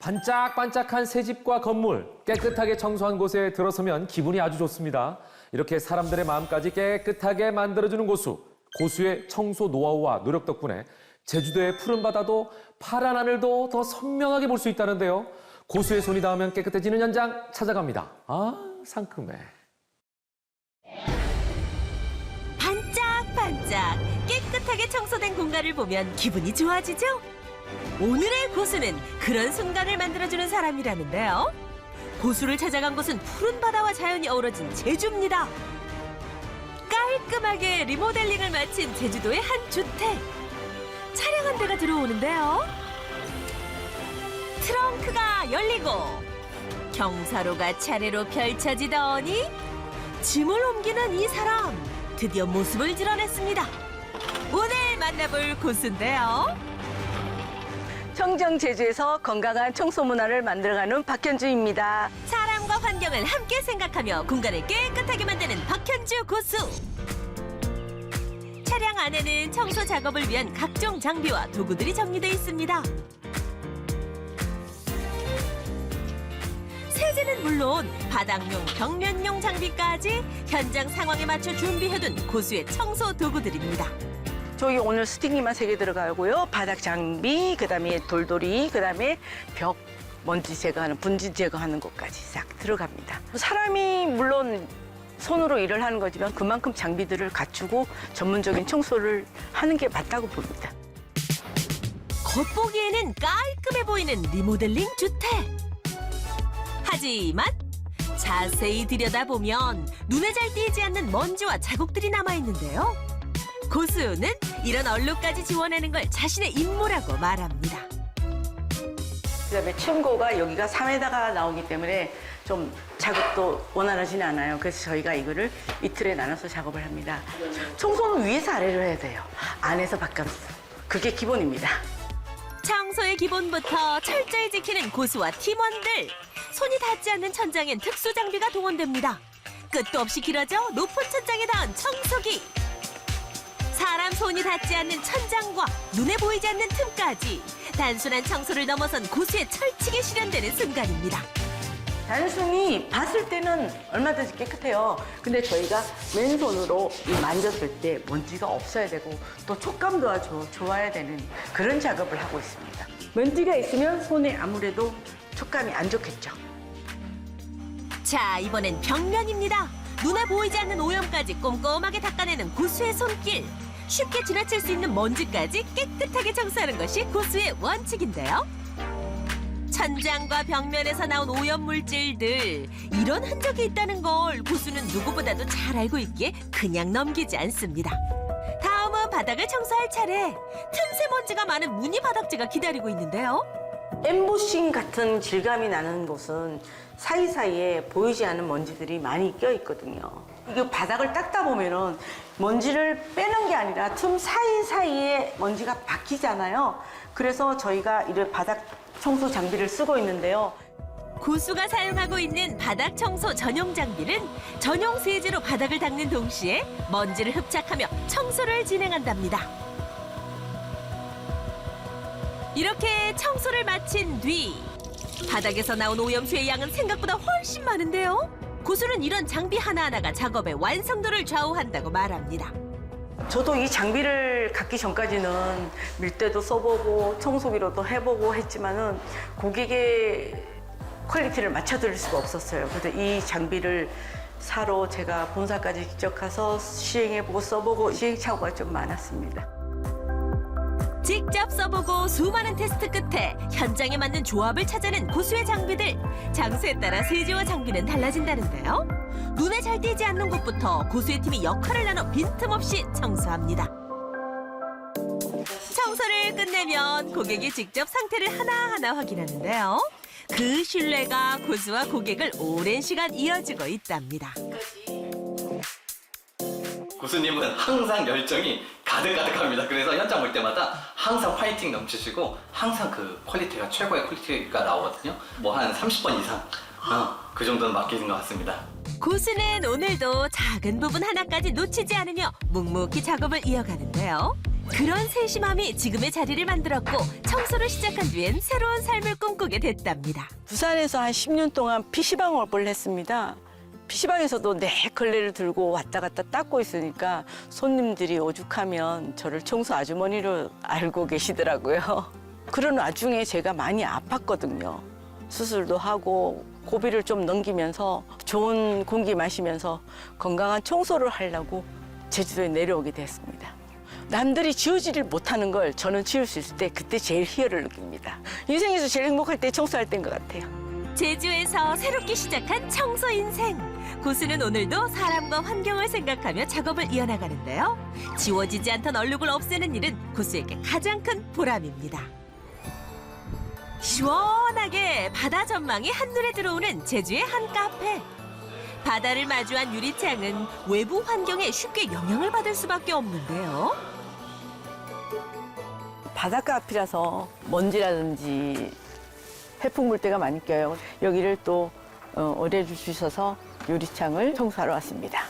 반짝반짝한 새 집과 건물, 깨끗하게 청소한 곳에 들어서면 기분이 아주 좋습니다. 이렇게 사람들의 마음까지 깨끗하게 만들어주는 고수. 고수의 청소 노하우와 노력 덕분에 제주도의 푸른 바다도 파란 하늘도 더 선명하게 볼 수 있다는데요. 고수의 손이 닿으면 깨끗해지는 현장 찾아갑니다. 아, 상큼해. 반짝반짝 깨끗하게 청소된 공간을 보면 기분이 좋아지죠? 오늘의 고수는 그런 순간을 만들어주는 사람이라는데요. 고수를 찾아간 곳은 푸른 바다와 자연이 어우러진 제주입니다. 깔끔하게 리모델링을 마친 제주도의 한 주택. 차량 한 대가 들어오는데요. 트렁크가 열리고 경사로가 차례로 펼쳐지더니 짐을 옮기는 이 사람. 드디어 모습을 드러냈습니다. 오늘 만나볼 고수인데요. 청정 제주에서 건강한 청소 문화를 만들어가는 박현주입니다. 사람과 환경을 함께 생각하며 공간을 깨끗하게 만드는 박현주 고수. 차량 안에는 청소 작업을 위한 각종 장비와 도구들이 정리되어 있습니다. 세제는 물론 바닥용, 벽면용 장비까지 현장 상황에 맞춰 준비해둔 고수의 청소 도구들입니다. 저희 오늘 스틱니만 3개 들어가고요. 바닥 장비, 그다음에 돌돌이, 그다음에 벽 먼지 제거하는, 분지 제거하는 것까지 싹 들어갑니다. 사람이 물론 손으로 일을 하는 거지만 그만큼 장비들을 갖추고 전문적인 청소를 하는 게 맞다고 봅니다. 겉보기에는 깔끔해 보이는 리모델링 주택. 하지만 자세히 들여다보면 눈에 잘 띄지 않는 먼지와 자국들이 남아있는데요. 고수는 이런 얼룩까지 지워내는 걸 자신의 임무라고 말합니다. 그다음에 층고가 여기가 3m가 나오기 때문에 좀 작업도 원활하지는 않아요. 그래서 저희가 이거를 이틀에 나눠서 작업을 합니다. 청소는 위에서 아래로 해야 돼요. 안에서 바깥으로. 그게 기본입니다. 청소의 기본부터 철저히 지키는 고수와 팀원들. 손이 닿지 않는 천장엔 특수 장비가 동원됩니다. 끝도 없이 길어져 높은 천장에 닿은 청소기. 사람 손이 닿지 않는 천장과 눈에 보이지 않는 틈까지 단순한 청소를 넘어선 고수의 철칙이 실현되는 순간입니다. 단순히 봤을 때는 얼마든지 깨끗해요. 근데 저희가 맨손으로 만졌을 때 먼지가 없어야 되고 또 촉감도 아주 좋아야 되는 그런 작업을 하고 있습니다. 먼지가 있으면 손에 아무래도 촉감이 안 좋겠죠. 자, 이번엔 벽면입니다. 눈에 보이지 않는 오염까지 꼼꼼하게 닦아내는 고수의 손길. 쉽게 지나칠 수 있는 먼지까지 깨끗하게 청소하는 것이 고수의 원칙인데요. 천장과 벽면에서 나온 오염 물질들, 이런 흔적이 있다는 걸 고수는 누구보다도 잘 알고 있기에 그냥 넘기지 않습니다. 다음은 바닥을 청소할 차례. 틈새 먼지가 많은 무늬 바닥재가 기다리고 있는데요. 엠보싱 같은 질감이 나는 곳은 사이사이에 보이지 않는 먼지들이 많이 껴있거든요. 이게 바닥을 닦다 보면은 먼지를 빼는 게 아니라 틈 사이사이에 먼지가 박히잖아요. 그래서 저희가 이런 바닥 청소 장비를 쓰고 있는데요. 고수가 사용하고 있는 바닥 청소 전용 장비는 전용 세제로 바닥을 닦는 동시에 먼지를 흡착하며 청소를 진행한답니다. 이렇게 청소를 마친 뒤 바닥에서 나온 오염수의 양은 생각보다 훨씬 많은데요. 고수는 이런 장비 하나하나가 작업의 완성도를 좌우한다고 말합니다. 저도 이 장비를 갖기 전까지는 밀대도 써보고 청소기로도 해보고 했지만은 고객의 퀄리티를 맞춰드릴 수가 없었어요. 그래서 이 장비를 사러 제가 본사까지 직접 가서 시행해보고 써보고 시행착오가 좀 많았습니다. 직접 써보고 수많은 테스트 끝에 현장에 맞는 조합을 찾아낸 고수의 장비들. 장소에 따라 세제와 장비는 달라진다는데요. 눈에 잘 띄지 않는 곳부터 고수의 팀이 역할을 나눠 빈틈없이 청소합니다. 청소를 끝내면 고객이 직접 상태를 하나하나 확인하는데요. 그 신뢰가 고수와 고객을 오랜 시간 이어주고 있답니다. 고수님은 항상 열정이 가득가득합니다. 그래서 현장 올 때마다 항상 파이팅 넘치시고 항상 그 퀄리티가 최고의 퀄리티가 나오거든요. 뭐 한 30번 이상 그 정도는 맡기는 것 같습니다. 고수는 오늘도 작은 부분 하나까지 놓치지 않으며 묵묵히 작업을 이어가는데요. 그런 세심함이 지금의 자리를 만들었고 청소를 시작한 뒤엔 새로운 삶을 꿈꾸게 됐답니다. 부산에서 한 10년 동안 PC방업을 했습니다. PC방에서도 내 걸레를 들고 왔다 갔다 닦고 있으니까 손님들이 오죽하면 저를 청소 아주머니로 알고 계시더라고요. 그런 와중에 제가 많이 아팠거든요. 수술도 하고 고비를 좀 넘기면서 좋은 공기 마시면서 건강한 청소를 하려고 제주도에 내려오게 됐습니다. 남들이 지우지를 못하는 걸 저는 지울 수 있을 때 그때 제일 희열을 느낍니다. 인생에서 제일 행복할 때 청소할 때인 것 같아요. 제주에서 새롭게 시작한 청소 인생. 고수는 오늘도 사람과 환경을 생각하며 작업을 이어나가는데요. 지워지지 않던 얼룩을 없애는 일은 고수에게 가장 큰 보람입니다. 시원하게 바다 전망이 한눈에 들어오는 제주의 한 카페. 바다를 마주한 유리창은 외부 환경에 쉽게 영향을 받을 수밖에 없는데요. 바닷가 앞이라서 먼지라든지 해풍 물때가 많이 껴요. 여기를 또 의뢰를 주셔서 유리창을 청소하러 왔습니다.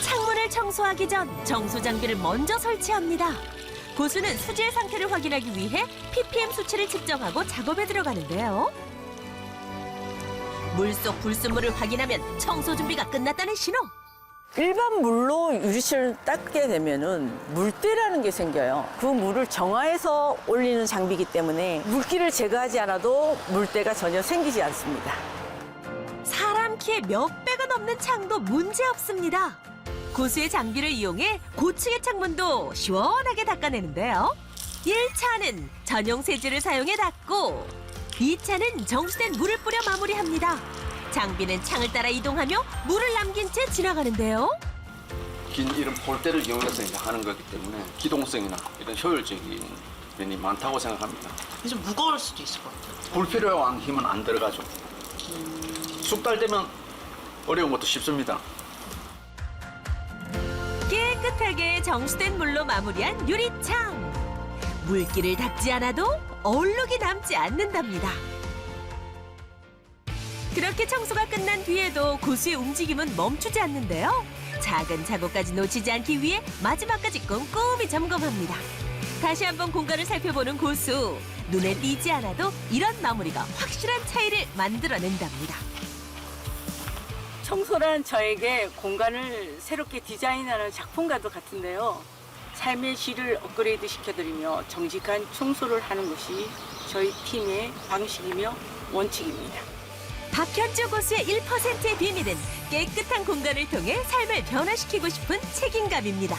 창문을 청소하기 전 청소 장비를 먼저 설치합니다. 고수는 수질 상태를 확인하기 위해 ppm 수치를 측정하고 작업에 들어가는데요. 물속 불순물을 확인하면 청소 준비가 끝났다는 신호. 일반 물로 유리창을 닦게 되면은 물때라는 게 생겨요. 그 물을 정화해서 올리는 장비이기 때문에 물기를 제거하지 않아도 물때가 전혀 생기지 않습니다. 사람 키의 몇 배가 넘는 창도 문제 없습니다. 고수의 장비를 이용해 고층의 창문도 시원하게 닦아내는데요. 1차는 전용 세제를 사용해 닦고 2차는 정수된 물을 뿌려 마무리합니다. 장비는 창을 따라 이동하며 물을 남긴 채 지나가는데요. 긴 이런 볼대를 이용해서 이제 하는 거기 때문에 기동성이나 이런 효율적인 면이 많다고 생각합니다. 좀 무거울 수도 있을 것 같아요. 불필요한 힘은 안 들어가죠. 숙달되면 어려운 것도 쉽습니다. 깨끗하게 정수된 물로 마무리한 유리창. 물기를 닦지 않아도 얼룩이 남지 않는답니다. 그렇게 청소가 끝난 뒤에도 고수의 움직임은 멈추지 않는데요. 작은 작업까지 놓치지 않기 위해 마지막까지 꼼꼼히 점검합니다. 다시 한번 공간을 살펴보는 고수. 눈에 띄지 않아도 이런 마무리가 확실한 차이를 만들어낸답니다. 청소란 저에게 공간을 새롭게 디자인하는 작품과도 같은데요. 삶의 질을 업그레이드 시켜드리며 정직한 청소를 하는 것이 저희 팀의 방식이며 원칙입니다. 박현주 고수의 1%의 비밀은 깨끗한 공간을 통해 삶을 변화시키고 싶은 책임감입니다.